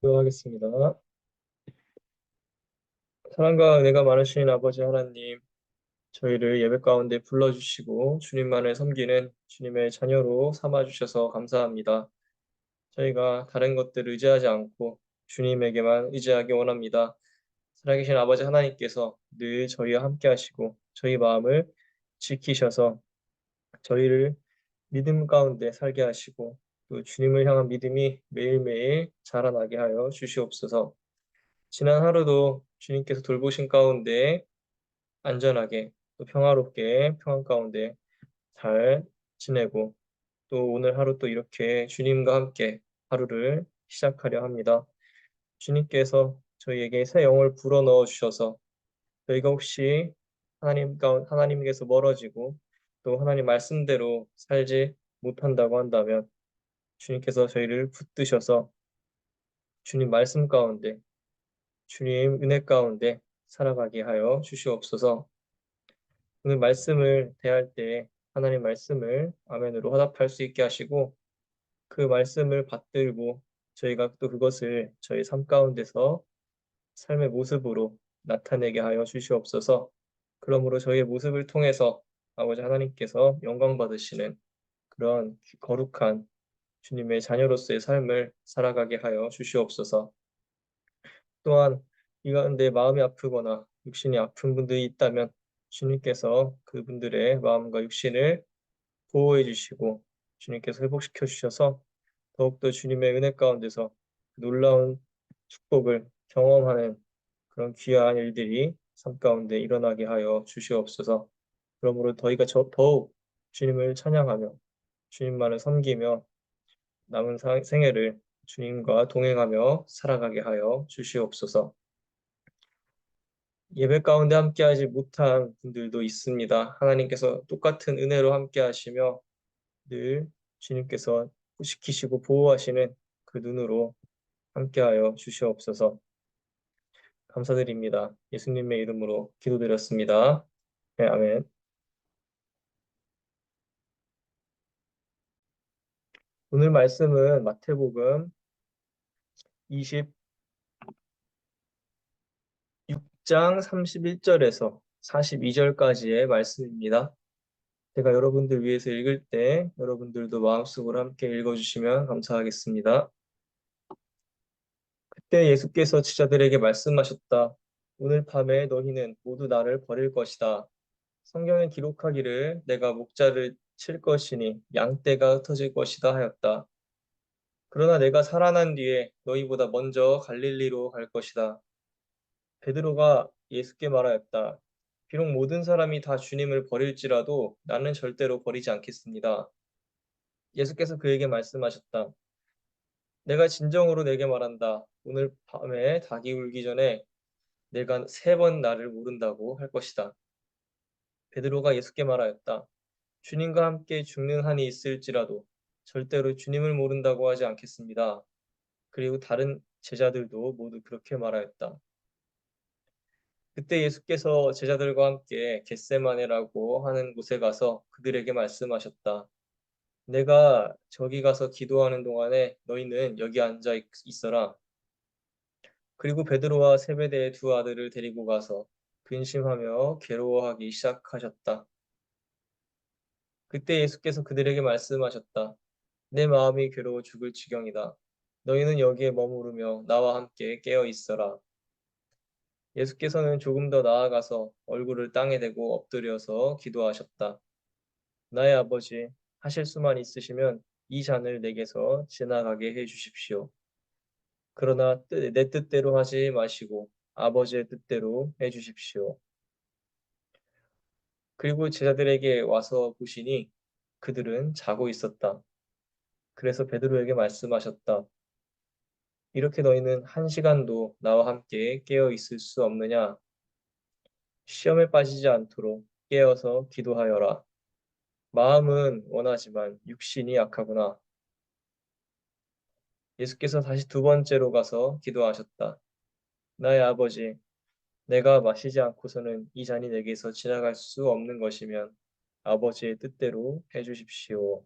기도하겠습니다. 사랑과 은혜가 많으신 아버지 하나님, 저희를 예배 가운데 불러주시고 주님만을 섬기는 주님의 자녀로 삼아주셔서 감사합니다. 저희가 다른 것들을 의지하지 않고 주님에게만 의지하기 원합니다. 살아계신 아버지 하나님께서 늘 저희와 함께 하시고 저희 마음을 지키셔서 저희를 믿음 가운데 살게 하시고 또 주님을 향한 믿음이 매일매일 자라나게 하여 주시옵소서. 지난 하루도 주님께서 돌보신 가운데 안전하게 또 평화롭게 평안 가운데 잘 지내고 또 오늘 하루 또 이렇게 주님과 함께 하루를 시작하려 합니다. 주님께서 저희에게 새 영을 불어넣어 주셔서 저희가 혹시 하나님께서 멀어지고 또 하나님 말씀대로 살지 못한다고 한다면 주님께서 저희를 붙드셔서 주님 말씀 가운데 주님 은혜 가운데 살아가게 하여 주시옵소서. 오늘 말씀을 대할 때 하나님 말씀을 아멘으로 화답할 수 있게 하시고 그 말씀을 받들고 저희가 또 그것을 저희 삶 가운데서 삶의 모습으로 나타내게 하여 주시옵소서. 그러므로 저희의 모습을 통해서 아버지 하나님께서 영광 받으시는 그런 거룩한 주님의 자녀로서의 삶을 살아가게 하여 주시옵소서. 또한 이 가운데 마음이 아프거나 육신이 아픈 분들이 있다면 주님께서 그분들의 마음과 육신을 보호해 주시고 주님께서 회복시켜 주셔서 더욱더 주님의 은혜 가운데서 놀라운 축복을 경험하는 그런 귀한 일들이 삶 가운데 일어나게 하여 주시옵소서. 그러므로 저희가 더욱 주님을 찬양하며 주님만을 섬기며 남은 생애를 주님과 동행하며 살아가게 하여 주시옵소서. 예배 가운데 함께하지 못한 분들도 있습니다. 하나님께서 똑같은 은혜로 함께하시며 늘 주님께서 지키시고 보호하시는 그 눈으로 함께하여 주시옵소서. 감사드립니다. 예수님의 이름으로 기도드렸습니다. 네, 아멘. 오늘 말씀은 마태복음 26장 31절에서 42절까지의 말씀입니다. 제가 여러분들 위해서 읽을 때 여러분들도 마음속으로 함께 읽어주시면 감사하겠습니다. 그때 예수께서 제자들에게 말씀하셨다. 오늘 밤에 너희는 모두 나를 버릴 것이다. 성경에 기록하기를 내가 목자를 칠 것이니 양떼가 흩어질 것이다 하였다. 그러나 내가 살아난 뒤에 너희보다 먼저 갈릴리로 갈 것이다. 베드로가 예수께 말하였다. 비록 모든 사람이 다 주님을 버릴지라도 나는 절대로 버리지 않겠습니다. 예수께서 그에게 말씀하셨다. 내가 진정으로 내게 말한다. 오늘 밤에 닭이 울기 전에 내가 3번 나를 모른다고 할 것이다. 베드로가 예수께 말하였다. 주님과 함께 죽는 한이 있을지라도 절대로 주님을 모른다고 하지 않겠습니다. 그리고 다른 제자들도 모두 그렇게 말하였다. 그때 예수께서 제자들과 함께 겟세마네라고 하는 곳에 가서 그들에게 말씀하셨다. 내가 저기 가서 기도하는 동안에 너희는 여기 앉아 있어라. 그리고 베드로와 세베대의 두 아들을 데리고 가서 근심하며 괴로워하기 시작하셨다. 그때 예수께서 그들에게 말씀하셨다. 내 마음이 괴로워 죽을 지경이다. 너희는 여기에 머무르며 나와 함께 깨어 있어라. 예수께서는 조금 더 나아가서 얼굴을 땅에 대고 엎드려서 기도하셨다. 나의 아버지, 하실 수만 있으시면 이 잔을 내게서 지나가게 해 주십시오. 그러나 내 뜻대로 하지 마시고 아버지의 뜻대로 해 주십시오. 그리고 제자들에게 와서 보시니 그들은 자고 있었다. 그래서 베드로에게 말씀하셨다. 이렇게 너희는 1시간도 나와 함께 깨어 있을 수 없느냐? 시험에 빠지지 않도록 깨어서 기도하여라. 마음은 원하지만 육신이 약하구나. 예수께서 다시 두 번째로 가서 기도하셨다. 나의 아버지, 내가 마시지 않고서는 이 잔이 내게서 지나갈 수 없는 것이면 아버지의 뜻대로 해주십시오.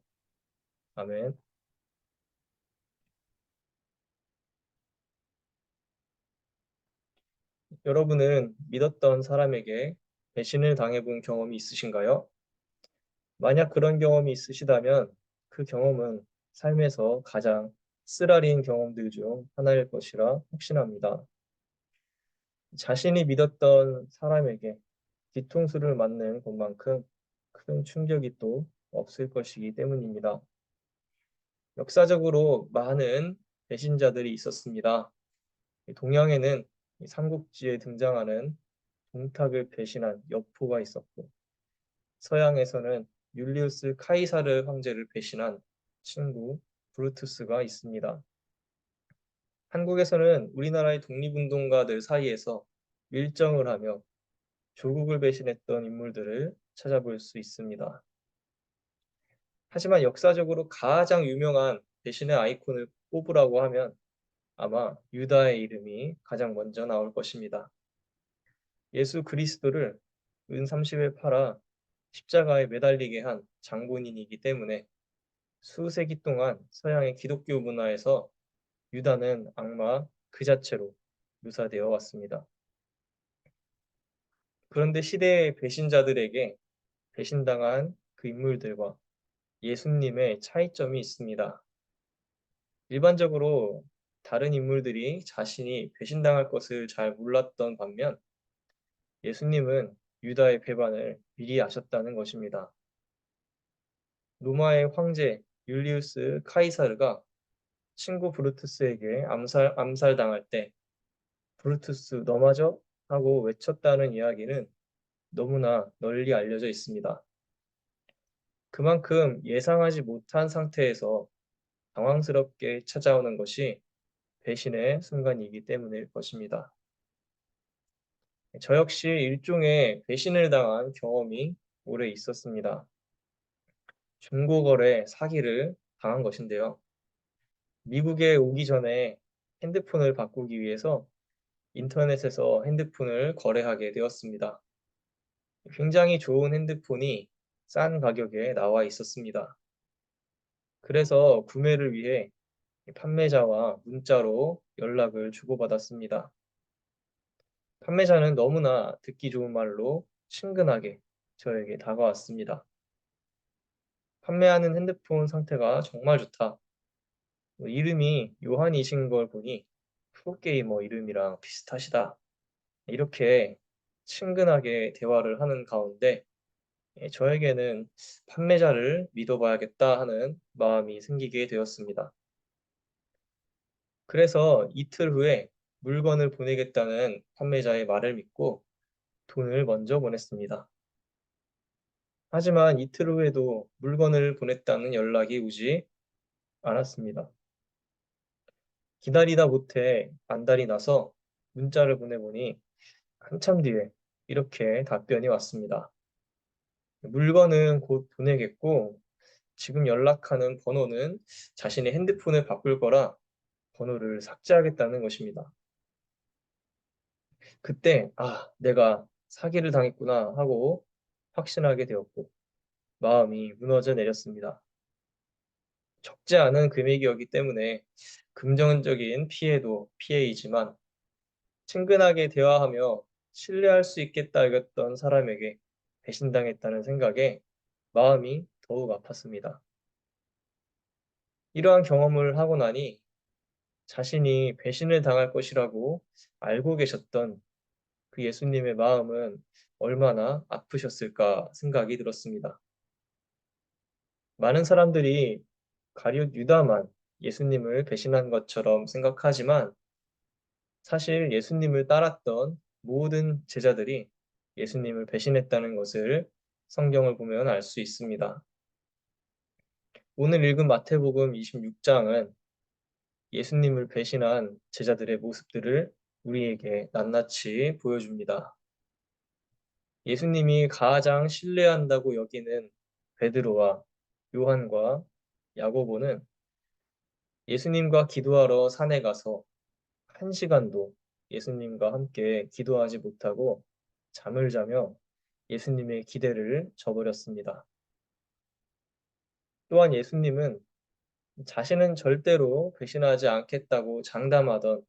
아멘. 여러분은 믿었던 사람에게 배신을 당해본 경험이 있으신가요? 만약 그런 경험이 있으시다면 그 경험은 삶에서 가장 쓰라린 경험들 중 하나일 것이라 확신합니다. 자신이 믿었던 사람에게 뒤통수를 맞는 것만큼 큰 충격이 또 없을 것이기 때문입니다. 역사적으로 많은 배신자들이 있었습니다. 동양에는 삼국지에 등장하는 동탁을 배신한 여포가 있었고, 서양에서는 율리우스 카이사르 황제를 배신한 친구 브루투스가 있습니다. 한국에서는 우리나라의 독립운동가들 사이에서 밀정을 하며 조국을 배신했던 인물들을 찾아볼 수 있습니다. 하지만 역사적으로 가장 유명한 배신의 아이콘을 꼽으라고 하면 아마 유다의 이름이 가장 먼저 나올 것입니다. 예수 그리스도를 은 30에 팔아 십자가에 매달리게 한 장본인이기 때문에 수세기 동안 서양의 기독교 문화에서 유다는 악마 그 자체로 묘사되어 왔습니다. 그런데 시대의 배신자들에게 배신당한 그 인물들과 예수님의 차이점이 있습니다. 일반적으로 다른 인물들이 자신이 배신당할 것을 잘 몰랐던 반면 예수님은 유다의 배반을 미리 아셨다는 것입니다. 로마의 황제 율리우스 카이사르가 친구 브루투스에게 암살당할 때 "브루투스 너 맞아?" 하고 외쳤다는 이야기는 너무나 널리 알려져 있습니다. 그만큼 예상하지 못한 상태에서 당황스럽게 찾아오는 것이 배신의 순간이기 때문일 것입니다. 저 역시 일종의 배신을 당한 경험이 오래 있었습니다. 중고거래 사기를 당한 것인데요. 미국에 오기 전에 핸드폰을 바꾸기 위해서 인터넷에서 핸드폰을 거래하게 되었습니다. 굉장히 좋은 핸드폰이 싼 가격에 나와 있었습니다. 그래서 구매를 위해 판매자와 문자로 연락을 주고받았습니다. 판매자는 너무나 듣기 좋은 말로 친근하게 저에게 다가왔습니다. 판매하는 핸드폰 상태가 정말 좋다. 이름이 요한이신 걸 보니 프로게이머 이름이랑 비슷하시다. 이렇게 친근하게 대화를 하는 가운데 저에게는 '판매자를 믿어봐야겠다.' 하는 마음이 생기게 되었습니다. 그래서 이틀 후에 물건을 보내겠다는 판매자의 말을 믿고 돈을 먼저 보냈습니다. 하지만 이틀 후에도 물건을 보냈다는 연락이 오지 않았습니다. 기다리다 못해 안달이 나서 문자를 보내보니 한참 뒤에 이렇게 답변이 왔습니다. "물건은 곧 보내겠고 지금 연락하는 번호는 자신의 핸드폰을 바꿀 거라 번호를 삭제하겠다."는 것입니다. 그때 '아 내가 사기를 당했구나.' 하고 확신하게 되었고 마음이 무너져 내렸습니다. 적지 않은 금액이었기 때문에 금전적인 피해도 피해이지만 친근하게 대화하며 신뢰할 수 있겠다 여겼던 사람에게 배신당했다는 생각에 마음이 더욱 아팠습니다. 이러한 경험을 하고 나니 자신이 배신을 당할 것이라고 알고 계셨던 그 예수님의 마음은 얼마나 아프셨을까 생각이 들었습니다. 많은 사람들이 가룟 유다만 예수님을 배신한 것처럼 생각하지만 사실 예수님을 따랐던 모든 제자들이 예수님을 배신했다는 것을 성경을 보면 알 수 있습니다. 오늘 읽은 마태복음 26장은 예수님을 배신한 제자들의 모습들을 우리에게 낱낱이 보여줍니다. 예수님이 가장 신뢰한다고 여기는 베드로와 요한과 야고보는 예수님과 기도하러 산에 가서 1시간도 예수님과 함께 기도하지 못하고 잠을 자며 예수님의 기대를 저버렸습니다. 또한 예수님은 자신은 절대로 배신하지 않겠다고 장담하던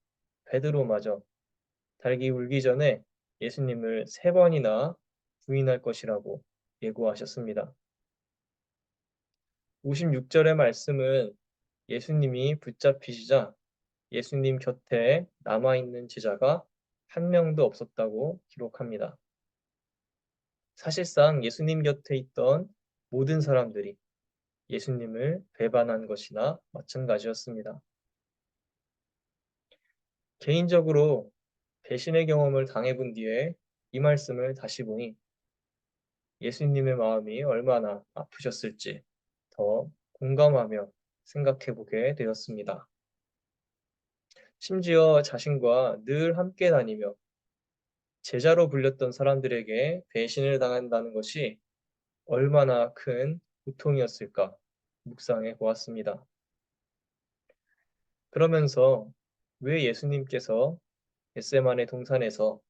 베드로마저 닭이 울기 전에 예수님을 3번이나 부인할 것이라고 예고하셨습니다. 56절의 말씀은 예수님이 붙잡히시자 예수님 곁에 남아있는 제자가 한 명도 없었다고 기록합니다. 사실상 예수님 곁에 있던 모든 사람들이 예수님을 배반한 것이나 마찬가지였습니다. 개인적으로 배신의 경험을 당해본 뒤에 이 말씀을 다시 보니 예수님의 마음이 얼마나 아프셨을지 더 공감하며 생각해 보게 되었습니다. 심지어 자신과 늘 함께 다니며 제자로 불렸던 사람들에게 배신을 당한다는 것이 얼마나 큰 고통이었을까 묵상해 보았습니다. 그러면서 왜 예수님께서 겟세마네 동산에서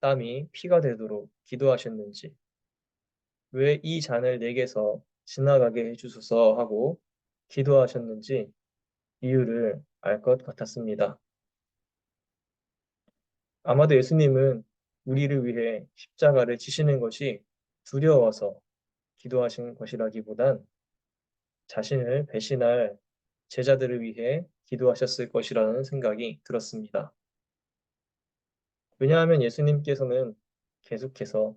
땀이 피가 되도록 기도하셨는지, 왜 이 잔을 내게서 지나가게 해주소서 하고 기도하셨는지 이유를 알 것 같았습니다. 아마도 예수님은 우리를 위해 십자가를 지시는 것이 두려워서 기도하신 것이라기보단 자신을 배신할 제자들을 위해 기도하셨을 것이라는 생각이 들었습니다. 왜냐하면 예수님께서는 계속해서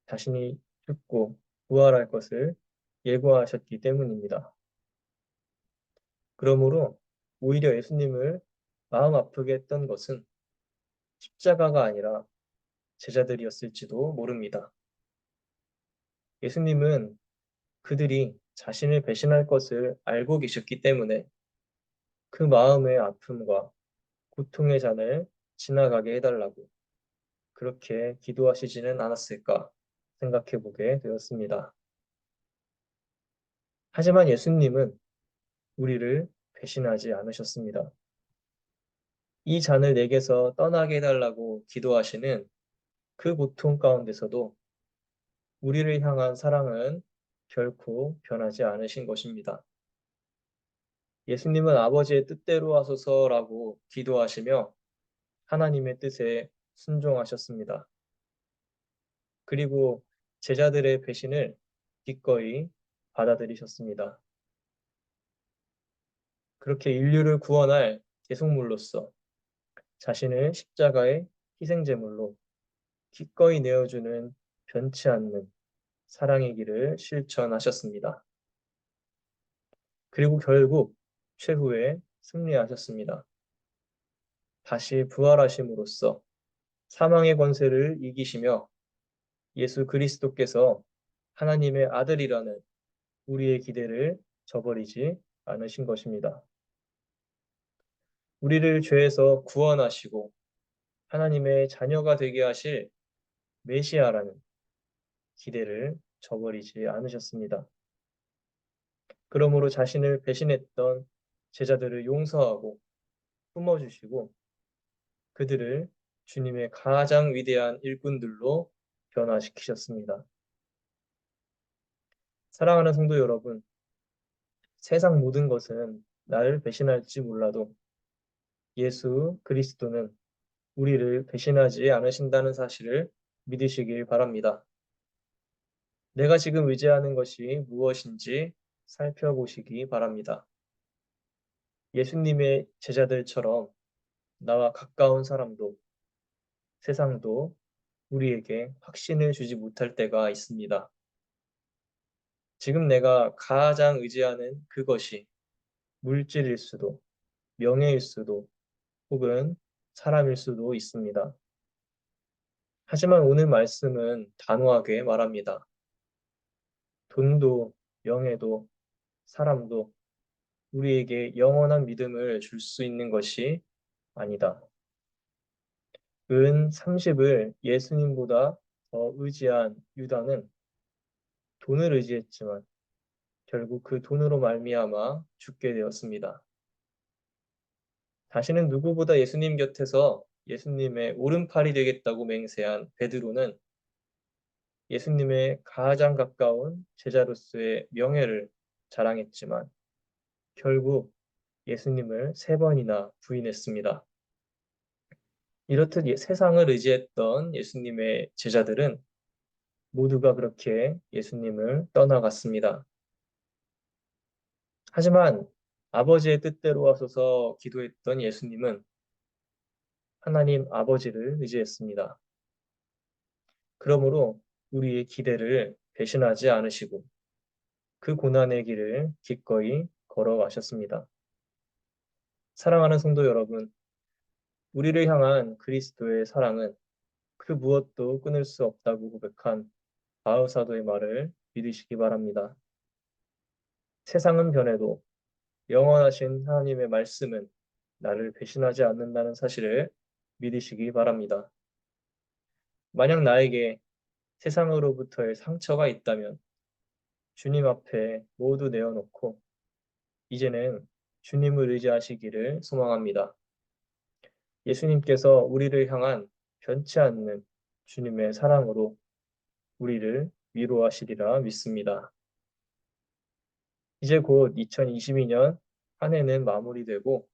자신이 죽고 부활할 것을 예고하셨기 때문입니다. 그러므로 오히려 예수님을 마음 아프게 했던 것은 십자가가 아니라 제자들이었을지도 모릅니다. 예수님은 그들이 자신을 배신할 것을 알고 계셨기 때문에 그 마음의 아픔과 고통의 잔을 지나가게 해달라고 그렇게 기도하시지는 않았을까 생각해 보게 되었습니다. 하지만 예수님은 우리를 배신하지 않으셨습니다. 이 잔을 내게서 떠나게 해달라고 기도하시는 그 고통 가운데서도 우리를 향한 사랑은 결코 변하지 않으신 것입니다. 예수님은 아버지의 뜻대로 하소서라고 기도하시며 하나님의 뜻에 순종하셨습니다. 그리고 제자들의 배신을 기꺼이 받아들이셨습니다. 그렇게 인류를 구원할 대속물로서 자신을 십자가의 희생제물로 기꺼이 내어주는 변치 않는 사랑의 길을 실천하셨습니다. 그리고 결국 최후에 승리하셨습니다. 다시 부활하심으로써 사망의 권세를 이기시며 예수 그리스도께서 하나님의 아들이라는 우리의 기대를 저버리지 않으신 것입니다. 우리를 죄에서 구원하시고 하나님의 자녀가 되게 하실 메시아라는 기대를 저버리지 않으셨습니다. 그러므로 자신을 배신했던 제자들을 용서하고 품어주시고 그들을 주님의 가장 위대한 일꾼들로 변화시키셨습니다. 사랑하는 성도 여러분, 세상 모든 것은 나를 배신할지 몰라도 예수 그리스도는 우리를 배신하지 않으신다는 사실을 믿으시길 바랍니다. 내가 지금 의지하는 것이 무엇인지 살펴보시기 바랍니다. 예수님의 제자들처럼 나와 가까운 사람도 세상도 우리에게 확신을 주지 못할 때가 있습니다. 지금 내가 가장 의지하는 그것이 물질일 수도, 명예일 수도, 혹은 사람일 수도 있습니다. 하지만 오늘 말씀은 단호하게 말합니다. 돈도, 명예도, 사람도 우리에게 영원한 믿음을 줄 수 있는 것이 아니다. 은 30을 예수님보다 더 의지한 유다는 돈을 의지했지만 결국 그 돈으로 말미암아 죽게 되었습니다. 자신은 누구보다 예수님 곁에서 예수님의 오른팔이 되겠다고 맹세한 베드로는 예수님의 가장 가까운 제자로서의 명예를 자랑했지만 결국 예수님을 3번이나 부인했습니다. 이렇듯 세상을 의지했던 예수님의 제자들은 모두가 그렇게 예수님을 떠나갔습니다. 하지만 아버지의 뜻대로 하소서 기도했던 예수님은 하나님 아버지를 의지했습니다. 그러므로 우리의 기대를 배신하지 않으시고 그 고난의 길을 기꺼이 걸어가셨습니다. 사랑하는 성도 여러분, 우리를 향한 그리스도의 사랑은 그 무엇도 끊을 수 없다고 고백한 바울 사도의 말을 믿으시기 바랍니다. 세상은 변해도 영원하신 하나님의 말씀은 나를 배신하지 않는다는 사실을 믿으시기 바랍니다. 만약 나에게 세상으로부터의 상처가 있다면 주님 앞에 모두 내어놓고 이제는 주님을 의지하시기를 소망합니다. 예수님께서 우리를 향한 변치 않는 주님의 사랑으로 우리를 위로하시리라 믿습니다. 이제 곧 2022년 한 해는 마무리되고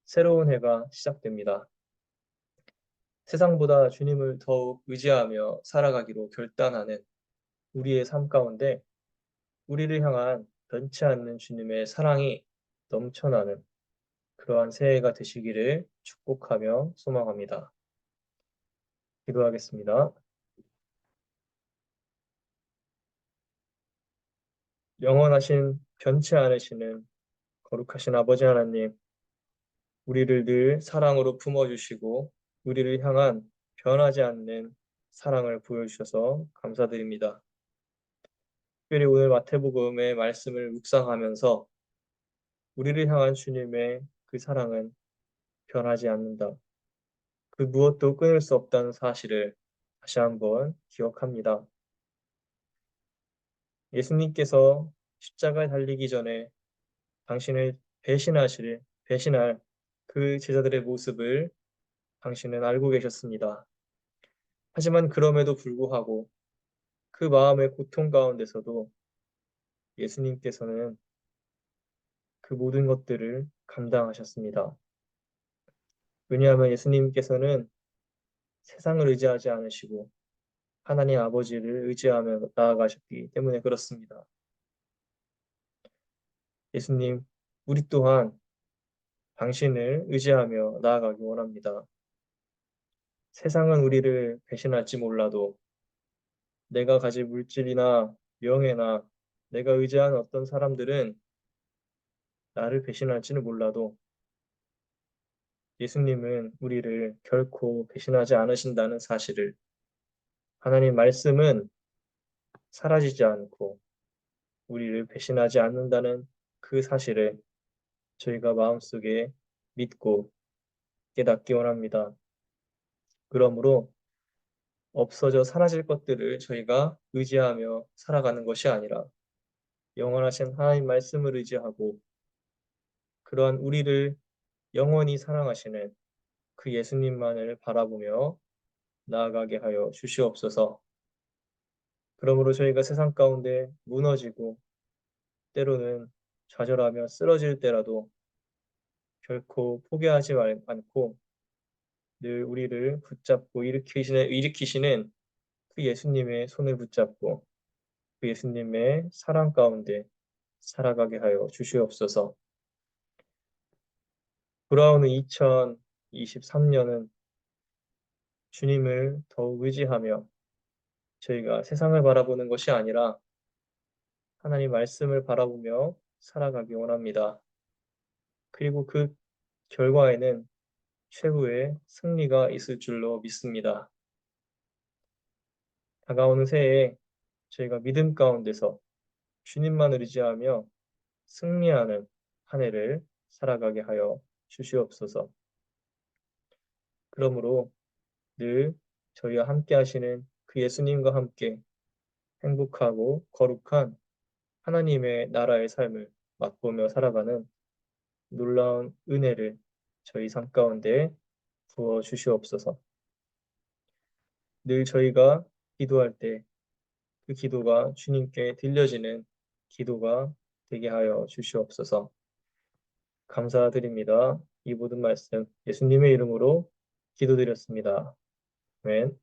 새로운 해가 시작됩니다. 세상보다 주님을 더욱 의지하며 살아가기로 결단하는 우리의 삶 가운데 우리를 향한 변치 않는 주님의 사랑이 넘쳐나는 그러한 새해가 되시기를 축복하며 소망합니다. 기도하겠습니다. 영원하신 변치 않으시는 거룩하신 아버지 하나님, 우리를 늘 사랑으로 품어주시고 우리를 향한 변하지 않는 사랑을 보여주셔서 감사드립니다. 특별히 오늘 마태복음의 말씀을 묵상하면서 우리를 향한 주님의 그 사랑은 변하지 않는다. 그 무엇도 끊을 수 없다는 사실을 다시 한번 기억합니다. 예수님께서 십자가에 달리기 전에 당신을 배신할 그 제자들의 모습을 당신은 알고 계셨습니다. 하지만 그럼에도 불구하고 그 마음의 고통 가운데서도 예수님께서는 그 모든 것들을 감당하셨습니다. 왜냐하면 예수님께서는 세상을 의지하지 않으시고 하나님 아버지를 의지하며 나아가셨기 때문에 그렇습니다. 예수님, 우리 또한 당신을 의지하며 나아가기 원합니다. 세상은 우리를 배신할지 몰라도 내가 가진 물질이나 명예나 내가 의지하는 어떤 사람들은 나를 배신할지는 몰라도 예수님은 우리를 결코 배신하지 않으신다는 사실을 하나님 말씀은 사라지지 않고 우리를 배신하지 않는다는 그 사실을 저희가 마음속에 믿고 깨닫기 원합니다. 그러므로 없어져 사라질 것들을 저희가 의지하며 살아가는 것이 아니라 영원하신 하나님 말씀을 의지하고 그러한 우리를 영원히 사랑하시는 그 예수님만을 바라보며 나아가게 하여 주시옵소서. 그러므로 저희가 세상 가운데 무너지고 때로는 좌절하며 쓰러질 때라도 결코 포기하지 않고 늘 우리를 붙잡고 일으키시는 그 예수님의 손을 붙잡고 그 예수님의 사랑 가운데 살아가게 하여 주시옵소서. 돌아오는 2023년은 주님을 더욱 의지하며 저희가 세상을 바라보는 것이 아니라 하나님 말씀을 바라보며 살아가기 원합니다. 그리고 그 결과에는 최후의 승리가 있을 줄로 믿습니다. 다가오는 새해에 저희가 믿음 가운데서 주님만을 의지하며 승리하는 한 해를 살아가게 하여 주시옵소서. 그러므로 늘 저희와 함께 하시는 그 예수님과 함께 행복하고 거룩한 하나님의 나라의 삶을 맛보며 살아가는 놀라운 은혜를 저희 삶 가운데 부어 주시옵소서. 늘 저희가 기도할 때 그 기도가 주님께 들려지는 기도가 되게 하여 주시옵소서. 감사드립니다. 이 모든 말씀 예수님의 이름으로 기도드렸습니다. 아멘.